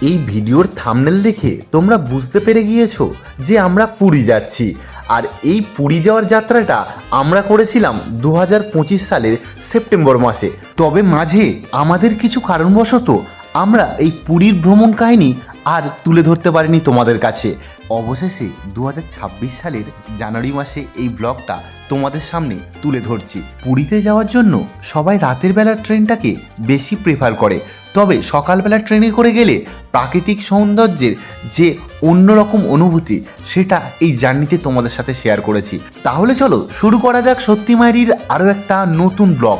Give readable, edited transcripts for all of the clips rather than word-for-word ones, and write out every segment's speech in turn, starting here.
এই ভিডিওর থাম্বনেল দেখে তোমরা বুঝতে পেরে গিয়েছো যে আমরা পুরী যাচ্ছি। আর এই পুরী যাওয়ার যাত্রাটা আমরা করেছিলাম 2025 সালের সেপ্টেম্বর মাসে। তবে মাঝে আমাদের কিছু কারণবশত আমরা এই পুরীর ভ্রমণ কাহিনী আর তুলে ধরতে পারিনি তোমাদের কাছে। অবশেষে 2026 সালের জানুয়ারি মাসে এই ব্লগটা তোমাদের সামনে তুলে ধরছি। পুরীতে যাওয়ার জন্য সবাই রাতের বেলার ট্রেনটাকে বেশি প্রেফার করে, তবে সকালবেলা ট্রেনে করে গেলে প্রাকৃতিক সৌন্দর্যের যে অন্যরকম অনুভূতি সেটা এই জার্নিতে তোমাদের সাথে শেয়ার করেছি। তাহলে চলো শুরু করা যাক সত্যি মায়েরির আরও একটা নতুন ব্লগ।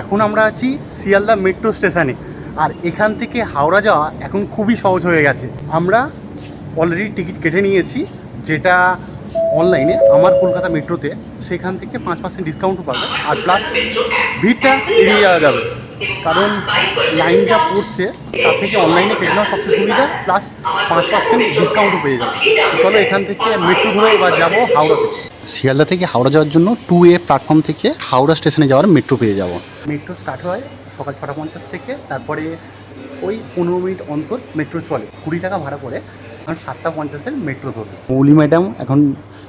এখন আমরা আছি শিয়ালদা মেট্রো স্টেশনে, আর এখান থেকে হাওড়া যাওয়া এখন খুবই সহজ হয়ে গেছে। আমরা অলরেডি টিকিট কেটে নিয়েছি, যেটা অনলাইনে আমার কলকাতা মেট্রোতে, সেখান থেকে 5% ডিসকাউন্টও পাবে, আর প্লাস ভিড়টা এড়িয়ে যাওয়া যাবে, কারণ লাইন যা পড়ছে তার থেকে অনলাইনে কেটে নেওয়া সবচেয়ে সুবিধা, প্লাস 5% ডিসকাউন্টও পেয়ে যাবে। চলো এখান থেকে মেট্রো ধরে এবার যাবো হাওড়াতে। শিয়ালদা থেকে হাওড়া যাওয়ার জন্য 2A প্ল্যাটফর্ম থেকে হাওড়া স্টেশনে যাওয়ার মেট্রো পেয়ে যাবো। মেট্রো স্টার্ট হয় সকাল 6:50 থেকে, তারপরে ওই 15 মিনিট অন্তর মেট্রো চলে। 20 টাকা ভাড়া করে এখন 7:50 মেট্রো ধরবে। মৌলি ম্যাডাম এখন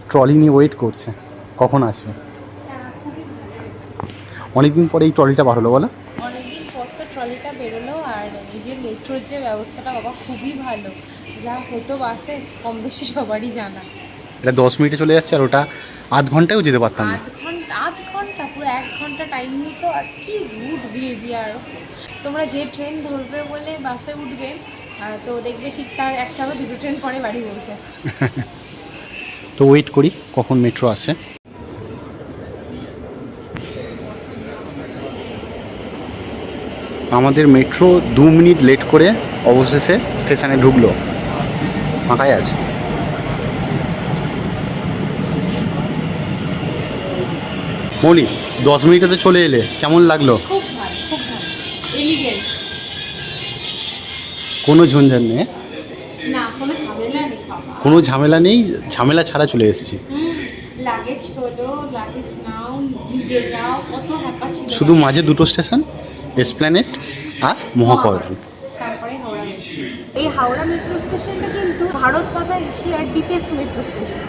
ট্রলি নিয়ে ওয়েট করছে, কখন আসবে। অনেকদিন পরে এই ট্রলিটা বার হলো, বলো। অনেকদিন পর তো ট্রলিটা বেরোলো, আর এই যে মেট্রোর যে ব্যবস্থাটা বাবা খুবই ভালো, যা হতো বাসে কম বেশি সবারই জানা। এটা 10 মিনিটে চলে যাচ্ছে, আর ওটা আধ ঘন্টায়ও যেতে পারতাম না। আধ ঘন্টা পুরো 1 ঘন্টা টাইম নিত। আর কি রুড বিহেভিয়ার! তোমরা যে ট্রেন ধরবে বলে বাসে উঠবে, তো দেখবে ঠিক তার একটা বা দুটো ট্রেন পরে বাড়ি পৌঁছাচ্ছে। তো ওয়েট করি কখন মেট্রো আসে। আমাদের মেট্রো 2 মিনিট লেট করে অবশেষে স্টেশনে ঢুকলো, ফাঁকাই আছে। মৌলি 10 মিনিটেতে চলে এলে, কেমন লাগলো? খুব ভালো, খুব ভালো, এলিগেন্ট। কোনো ঝঞ্ঝাট নেই, না কোনো ঝামেলা নেই বাবা, কোনো ঝামেলা নেই, ঝামেলা ছাড়া চলে এসেছি। লাগেজ তোলো, লাগেজ নাও, নিজে যাও, কত হ্যাপা ছিল। শুধু মাঝে দুটো স্টেশন, এসপ্ল্যানেড আর মহাকরণ, তারপরে হাওড়া মেট্রো। এই হাওড়া মেট্রো স্টেশনটা কিন্তু ভারত তথা এশিয়ার ডিপেস্ট মেট্রো স্টেশন।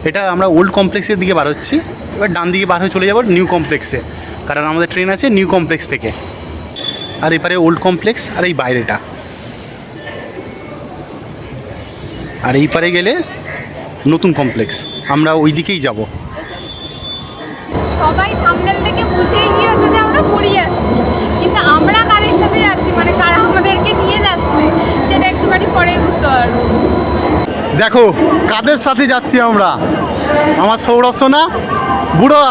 এটা আমরা ওল্ড কমপ্লেক্সের দিকে বার হচ্ছি, এবার ডান দিকে বার হয়ে চলে যাবো নিউ কমপ্লেক্সে, কারণ আমাদের ট্রেন আছে নিউ কমপ্লেক্স থেকে। আর এপারে ওল্ড কমপ্লেক্স, আর এই বাইরেটা, আর এই পারে গেলে নতুন কমপ্লেক্স। আমরা ওই দিকেই যাব। সবাই থাম্বনেল থেকে বুঝেই গিয়েছে যে আমরা পুরী যাচ্ছি, কিন্তু আমরা কাদের সাথে যাচ্ছি, মানে কারা আমাদেরকে নিয়ে যাচ্ছে, সেটা একটুখানি পরে বুঝতে পারবো। দেখো কাদের সাথে যাচ্ছি আমরা। আমার সৌরভ সোনা, বুড়া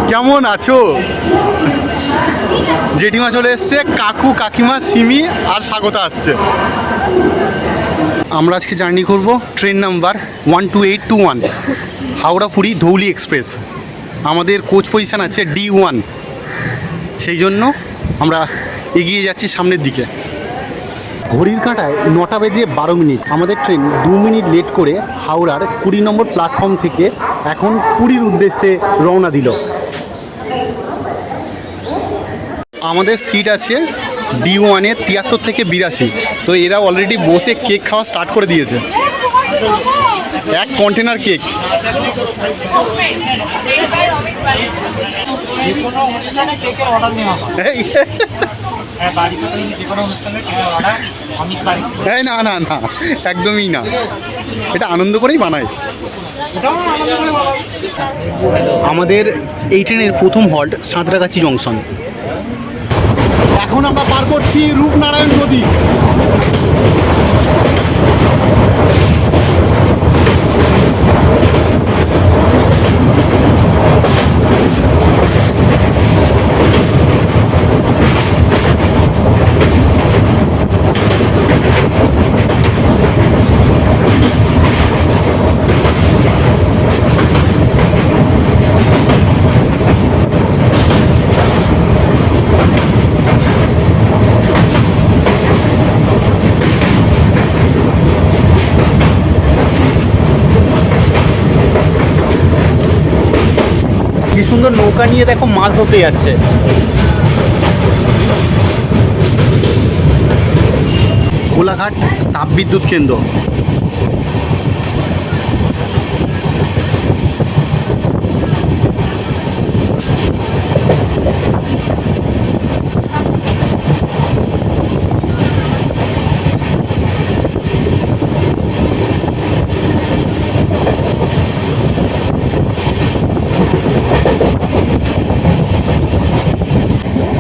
কেমন আছো? জেঠিমা চলে এসছে, কাকু কাকিমা সিমি আর স্বাগতা আসছে। আমরা আজকে জার্নি করব train number 12821 Howrah Puri Dhauli express. আমাদের কোচ পজিশান আছে D1, সেই জন্য আমরা এগিয়ে যাচ্ছি সামনের দিকে। ঘড়ির কাঁটায় 9:12। আমাদের ট্রেন 2 মিনিট লেট করে হাওড়ার 20 নম্বর প্ল্যাটফর্ম থেকে এখন পুরীর উদ্দেশ্যে রওনা দিল। আমাদের সিট আছে D1-এ 73 থেকে 82। তো এরা অলরেডি বসে কেক খাওয়া স্টার্ট করে দিয়েছে। এক কন্টেনার কেক। না না না, একদমই না, এটা আনন্দ করেই বানায়। আমাদের এই ট্রেনের প্রথম হল্ট সাঁতরাগাছি জংশন। এখন আমরা পার করছি রূপনারায়ণ নদী। কি সুন্দর নৌকা নিয়ে দেখো মাছ ধরতে যাচ্ছে। কোলাঘাট তাপবিদ্যুৎ কেন্দ্র।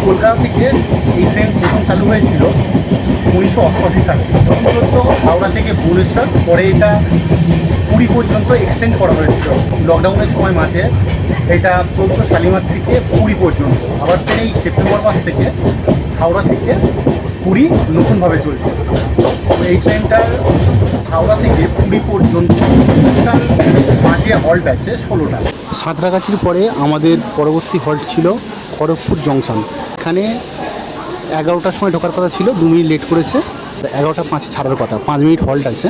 কলকাতা থেকে এই ট্রেন প্রথম চালু হয়েছিল 1988 সালে। মূলত হাওড়া থেকে ভুবনেশ্বর, পরে এটা পুরী পর্যন্ত এক্সটেন্ড করা হয়েছিল। লকডাউনের সময় মাঝে এটা চলতো শালিমার থেকে পুরী পর্যন্ত। আবার ট্রেন এই সেপ্টেম্বর মাস থেকে হাওড়া থেকে পুরী নতুনভাবে চলছে। এই ট্রেনটার হাওড়া থেকে পুরী পর্যন্ত টোটাল মাঝে হল্ট আছে 16টা। সাঁতরাগাছির পরে আমাদের পরবর্তী হল্ট ছিল খড়গপুর জংশন। এখানে 11টার সময় ঢোকার কথা ছিল, 2 মিনিট লেট করেছে। 11টা 5-এ ছাড়ার কথা, 5 মিনিট হল্ট আছে।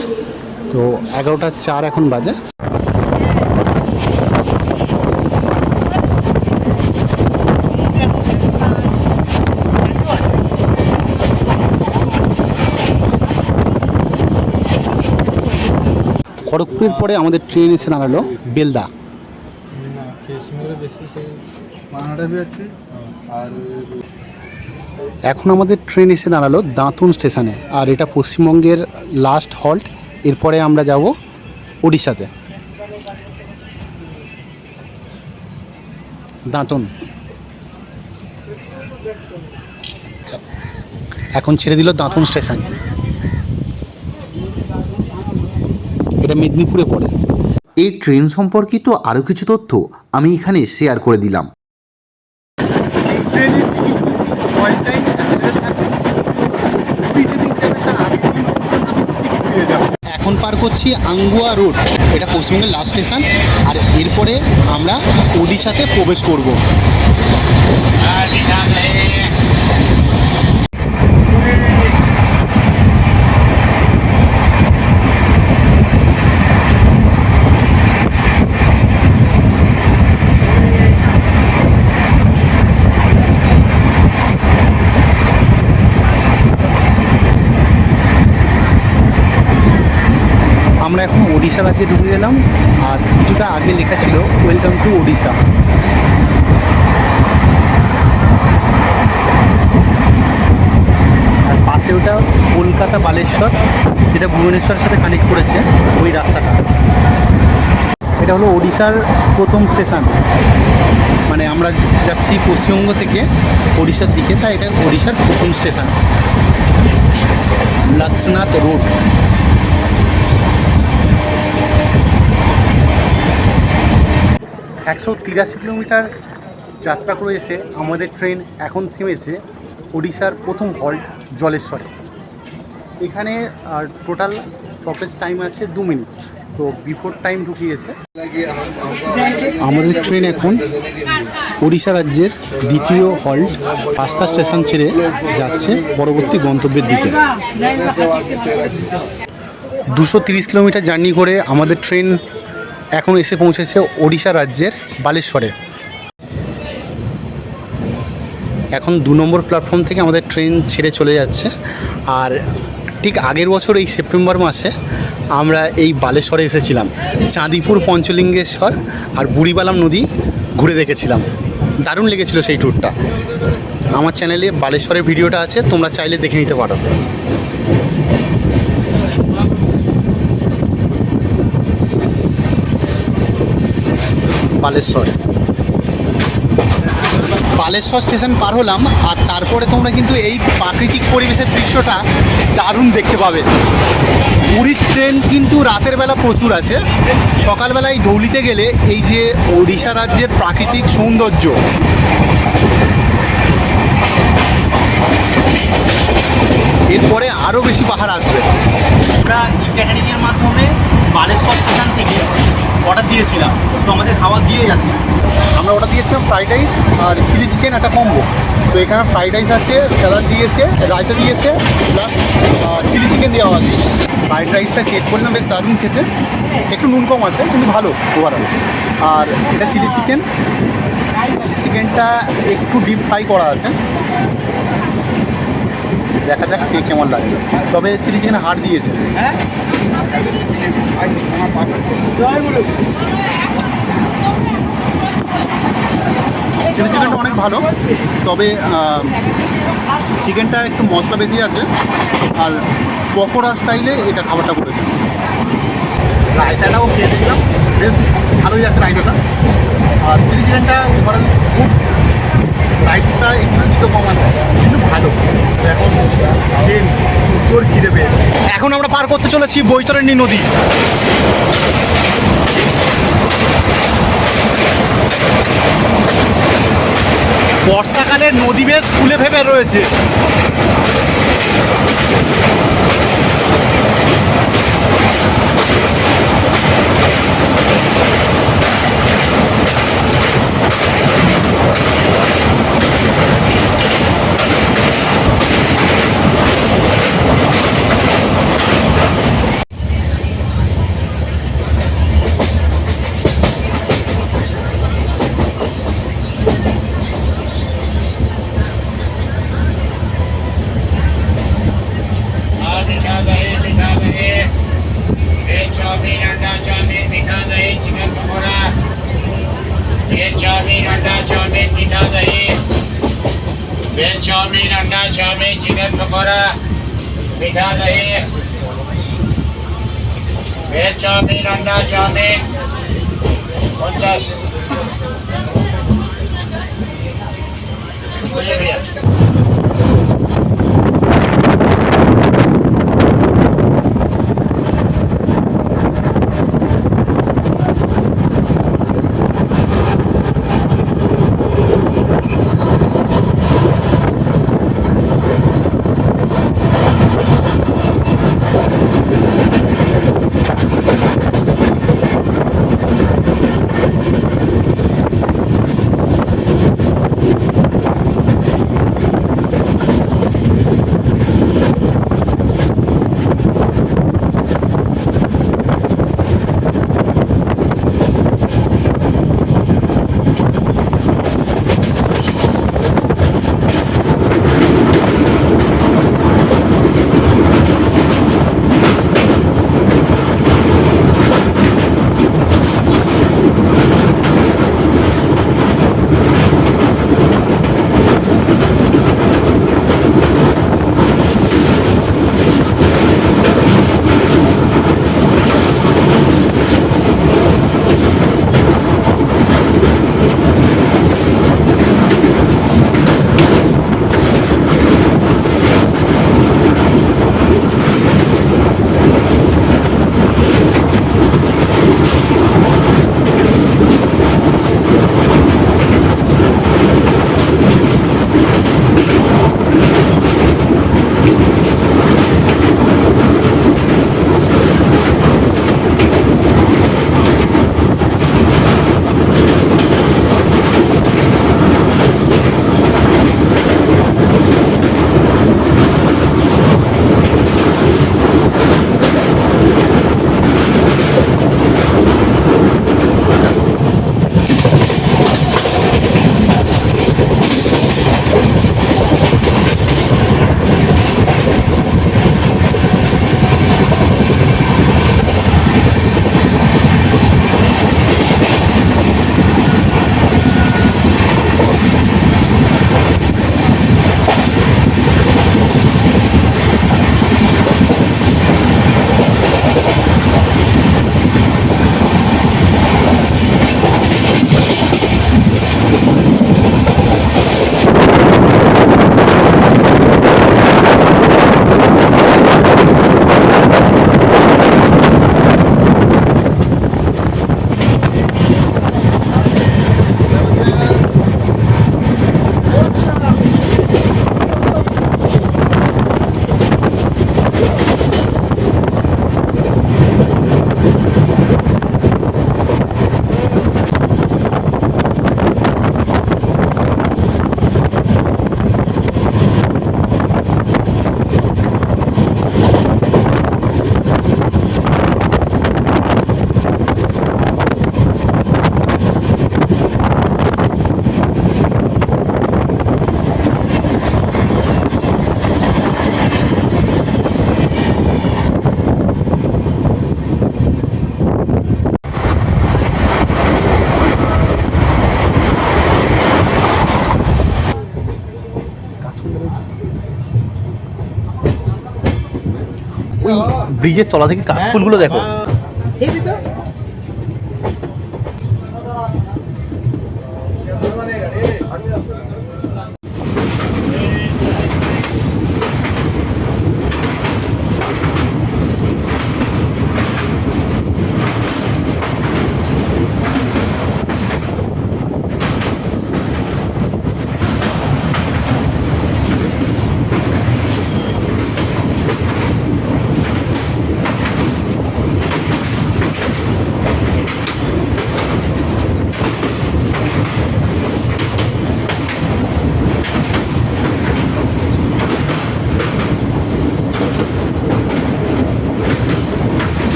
তো 11টা 4 এখন বাজে। খড়গপুরের পরে আমাদের ট্রেন এসে দাঁড়ালো বেলদা। এখন আমাদের ট্রেন এসে দাঁড়ালো দাঁতন স্টেশনে, আর এটা পশ্চিমবঙ্গের লাস্ট হল্ট। এরপরে আমরা যাব ওড়িশাতে। দাঁতন এখন ছেড়ে দিল দাঁতন স্টেশন। এটা মেদিনীপুরে পড়ে। এই ট্রেন সম্পর্কিত আরও কিছু তথ্য আমি এখানে শেয়ার করে দিলাম। এখন পার করছি আঙ্গুয়া রোড, এটা পশ্চিমবঙ্গের লাস্ট স্টেশন। আর এরপরে আমরা ওড়িশাতে প্রবেশ করব। আমরা এখন ওড়িশা রাজ্যে ঢুকে গেলাম, আর কিছুটা আগে লেখা ছিল ওয়েলকাম টু ওড়িশা। আর পাশে ওটা কলকাতা বালেশ্বর, যেটা ভুবনেশ্বরের সাথে কানেক্ট করেছে ওই রাস্তাটা। এটা হলো ওড়িশার প্রথম স্টেশন, মানে আমরা যাচ্ছি পশ্চিমবঙ্গ থেকে ওড়িশার দিকে, তাই এটা ওড়িশার প্রথম স্টেশন লক্ষ্মীনাথ রোড। একশো 83 কিলোমিটার যাত্রা করে এসে আমাদের ট্রেন এখন থেমেছে ওড়িশার প্রথম হল্ট জলেশ্বরে। এখানে টোটাল স্টপেজ টাইম আছে 2 মিনিট, তো বিফোর টাইম ঢুকিয়েছে। আমাদের ট্রেন এখন ওড়িশা রাজ্যের দ্বিতীয় হল্ট পাঁচটা স্টেশন ছেড়ে যাচ্ছে পরবর্তী গন্তব্যের দিকে। 230 কিলোমিটার জার্নি করে আমাদের ট্রেন এখন এসে পৌঁছেছে ওড়িশা রাজ্যের বালেশ্বরে। এখন 2 নম্বর প্ল্যাটফর্ম থেকে আমাদের ট্রেন ছেড়ে চলে যাচ্ছে। আর ঠিক আগের বছর এই সেপ্টেম্বর মাসে আমরা এই বালেশ্বরে এসেছিলাম, চাঁদিপুর, পঞ্চলিঙ্গেশ্বর আর বুড়িবালাম নদী ঘুরে দেখেছিলাম। দারুণ লেগেছিল সেই ট্যুরটা। আমার চ্যানেলে বালেশ্বরের ভিডিওটা আছে, তোমরা চাইলে দেখে নিতে পারো। বালেশ্বর স্টেশন পার হলাম, আর তারপরে তোমরা কিন্তু এই প্রাকৃতিক পরিবেশের দৃশ্যটা দারুণ দেখতে পাবে। পুরীর ট্রেন কিন্তু রাতের বেলা প্রচুর আছে। সকালবেলায় ধৌলিতে গেলে এই যে ওড়িশা রাজ্যের প্রাকৃতিক সৌন্দর্য, এরপরে আরও বেশি পাহাড় আসবে। আমরা ই ক্যাটারিংয়ের মাধ্যমে বালেশ্বর স্টেশন থেকে অর্ডার দিয়েছিলাম, তো আমাদের খাবার দিয়ে যাচ্ছে। আমরা অর্ডার দিয়েছিলাম ফ্রাইড রাইস আর চিলি চিকেন একটা কম্বো। তো এখানে ফ্রাইড রাইস আছে, স্যালাড দিয়েছে, রায়তা দিয়েছে, প্লাস চিলি চিকেন দেওয়া আছে। ফ্রাইড রাইসটা চেক করলাম, বেশ দারুণ খেতে, একটু নুন কম আছে কিন্তু ভালো ওভারঅল। আর এটা চিলি চিকেনটা একটু ডিপ ফ্রাই করা আছে। দেখা যাক খেয়ে কেমন লাগে। তবে চিলি চিকেন হাড় দিয়েছে। চিলি চিকেনটা অনেক ভালো, তবে চিকেনটা একটু মশলা বেশি আছে, আর পকোড়া স্টাইলে এটা খাবারটা করেছে। রায়তাটাও খেয়ে দেখলাম, বেশ ভালোই আছে রায়তাটা। আর চিলি চিকেনটা ওভারঅল খুব, রাইসটা একটু শীত কম আছে কিন্তু ভালো। এখন খেয়ে তোর খিদে পেয়েছে। এখন আমরা পার করতে চলেছি বৈতরণী নদী। বর্ষাকালের নদী বেশ ফুলে ফেপে রয়েছে। वेज चाउमीन अंडा चाउमीन चिकन पकौड़ा मीठा दही वेज चाउमीन अंडा चाउमीन 50 बोलिए भैया। ওই ব্রিজের তলা থেকে কাশফুলগুলো দেখো।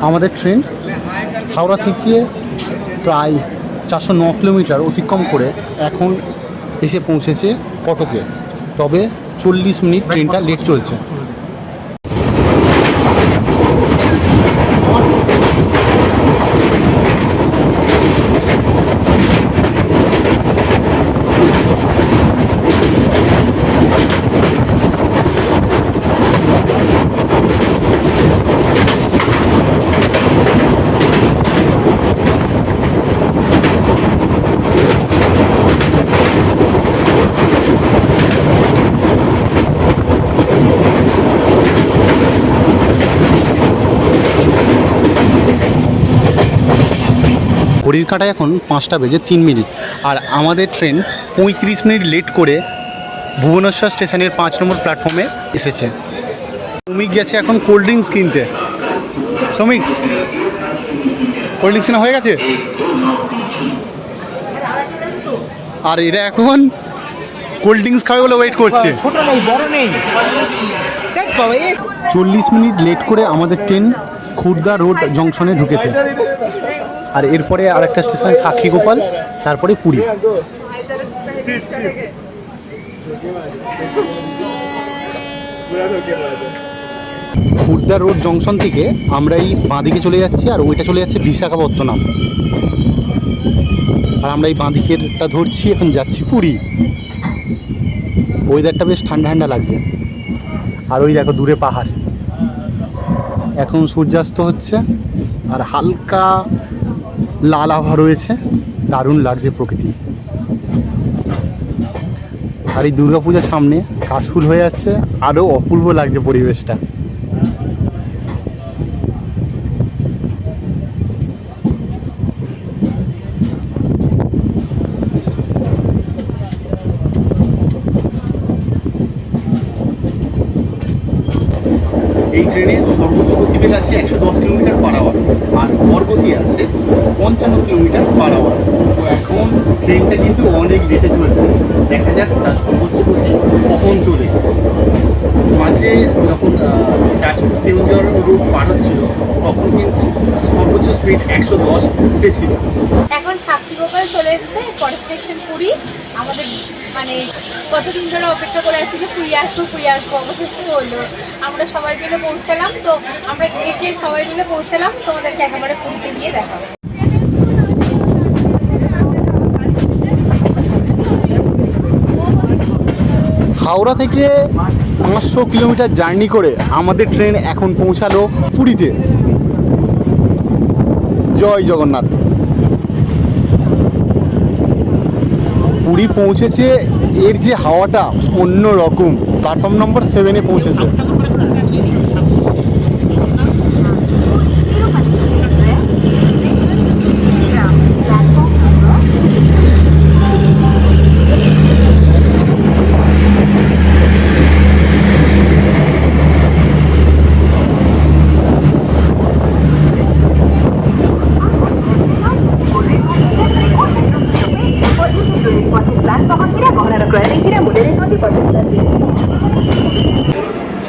আমাদের ট্রেন হাওড়া থেকে প্রায় 409 কিলোমিটার অতিক্রম করে এখন এসে পৌঁছেছে কটকে। তবে 40 মিনিট ট্রেনটা লেট চলছে। ঘড়ির কাঁটায় এখন 5টা বেজে 3 মিনিট, আর আমাদের ট্রেন 35 মিনিট লেট করে ভুবনেশ্বর স্টেশনের 5 নম্বর প্ল্যাটফর্মে এসেছে। শ্রমিক গেছে এখন কোল্ড ড্রিঙ্কস কিনতে। শ্রমিক, কোল্ড ড্রিঙ্কস কেনা হয়ে গেছে? আর এরা এখন কোল্ড ড্রিঙ্কস খাবে বলে ওয়েট করছে। 40 মিনিট লেট করে আমাদের ট্রেন খুর্দা রোড জংশনে ঢুকেছে। আর এরপরে আরেকটা স্টেশন সাক্ষীগোপাল, তারপরে পুরী। খুর্দা রোড জংশন থেকে আমরা এই বাঁদিকে চলে যাচ্ছি, আর ওইটা চলে যাচ্ছে বিশাখাপত্তনম। আর আমরা এই বাঁদিকেরটা ধরছি, এখন যাচ্ছি পুরী। ওয়েদারটা বেশ ঠান্ডা ঠান্ডা লাগছে। আর ওই দেখো দূরে পাহাড়, এখন সূর্যাস্ত হচ্ছে আর হালকা লাল আভা রয়েছে, দারুণ লাগছে প্রকৃতি। আর এই দুর্গাপূজার সামনে কাশফুল হয়ে যাচ্ছে, আরও অপূর্ব লাগছে পরিবেশটা। এই ট্রেনের সর্বোচ্চ গতিবেগ আছে 110 কিলোমিটার পার আওয়ার, আর গড়গতি আছে 55 কিলোমিটার পার আওয়ার। তো এখন ট্রেনটা কিন্তু অনেক লেটে চলছে, দেখা যাক তার সর্বোচ্চ গতি কখন তোলে। মাঝে যখন কেউঝর রোড পার হচ্ছিল তখন কিন্তু সর্বোচ্চ স্পিড 110 উঠেছিল। এখন সাপ্তিগোপাল চলে এসছে, পরের স্টেশন পুরী। আমাদের মানে কতদিন ধরে অপেক্ষা করে আছি যে পুরী আসবো অবশেষে হলো। আমরা সবাই মিলে পৌঁছালাম, তো আমরা একে সবাই মিলে পৌঁছালাম, তোমাদেরকে একেবারে পুরীতে গিয়ে দেখাবো। হাওড়া থেকে 500 কিলোমিটার জার্নি করে আমাদের ট্রেন এখন পৌঁছালো পুরীতে। জয় জগন্নাথ। পুরী পৌঁছেছে, এর যে হাওয়াটা অন্য রকম। প্ল্যাটফর্ম নম্বর 7-এ পৌঁছেছে।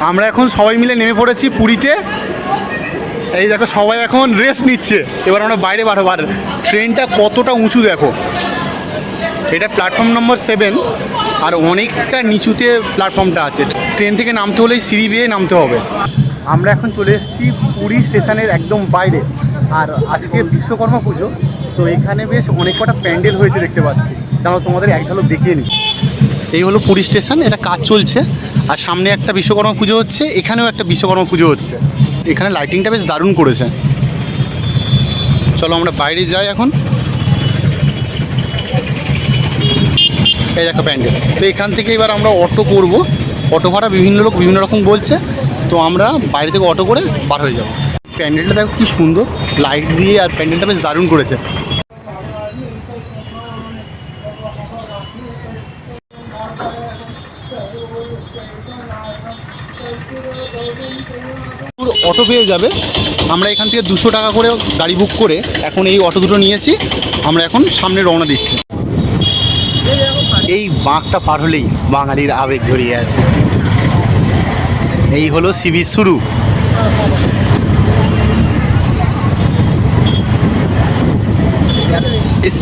আমরা এখন সবাই মিলে নেমে পড়েছি পুরীতে। এই দেখো সবাই এখন রেস্ট নিচ্ছে। এবার আমরা বাইরে বাড়াবো। আর ট্রেনটা কতটা উঁচু দেখো। এটা প্ল্যাটফর্ম নম্বর 7 আর অনেকটা নিচুতে প্ল্যাটফর্মটা আছে। ট্রেন থেকে নামতে হলেই সিঁড়ি বেয়ে নামতে হবে। আমরা এখন চলে এসেছি পুরী স্টেশনের একদম বাইরে। আর আজকে বিশ্বকর্মা পুজো, তো এখানে বেশ অনেক কটা প্যান্ডেল হয়েছে দেখতে পাচ্ছি। তাহলে তোমাদের এক ঝলক দেখিয়ে নিই। এই হলো পুরী স্টেশন, এটা কাজ চলছে। আর সামনে একটা বিশ্বকর্মা পুজো হচ্ছে, এখানেও একটা বিশ্বকর্মা পুজো হচ্ছে। এখানে লাইটিংটা বেশ দারুণ করেছে। চলো আমরা বাইরে যাই এখন। এই দেখো প্যান্ডেল। তো এখান থেকে এবার আমরা অটো করব। অটো ভাড়া বিভিন্ন লোক বিভিন্ন রকম বলছে, তো আমরা বাইরে থেকে অটো করে বার হয়ে যাব। প্যান্ডেলটা দেখো কি সুন্দর লাইট দিয়ে, আর প্যান্ডেলটা বেশ দারুণ করেছে। অটো পেয়ে যাবে। আমরা এখান থেকে 200 টাকা করে গাড়ি বুক করে এখন এই অটো দুটো নিয়েছি। আমরা এখন সামনে রওনা দিচ্ছি। এই বাঁকটা পার হলেই বাঙালির আবেগ জড়িয়ে আছে। এই হলো সি বিচ শুরু। বেশ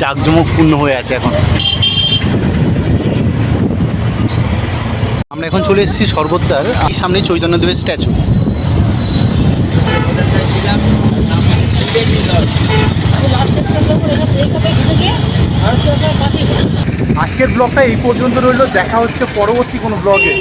জাঁকজমকপূর্ণ হয়ে আছে এখন। আমরা এখন চলে এসেছি সর্বদার এই সামনে চৈতন্যদেবের স্ট্যাচু। আজকের ব্লগটা এই পর্যন্ত রইল। দেখা হচ্ছে পরবর্তী কোনো ব্লগে।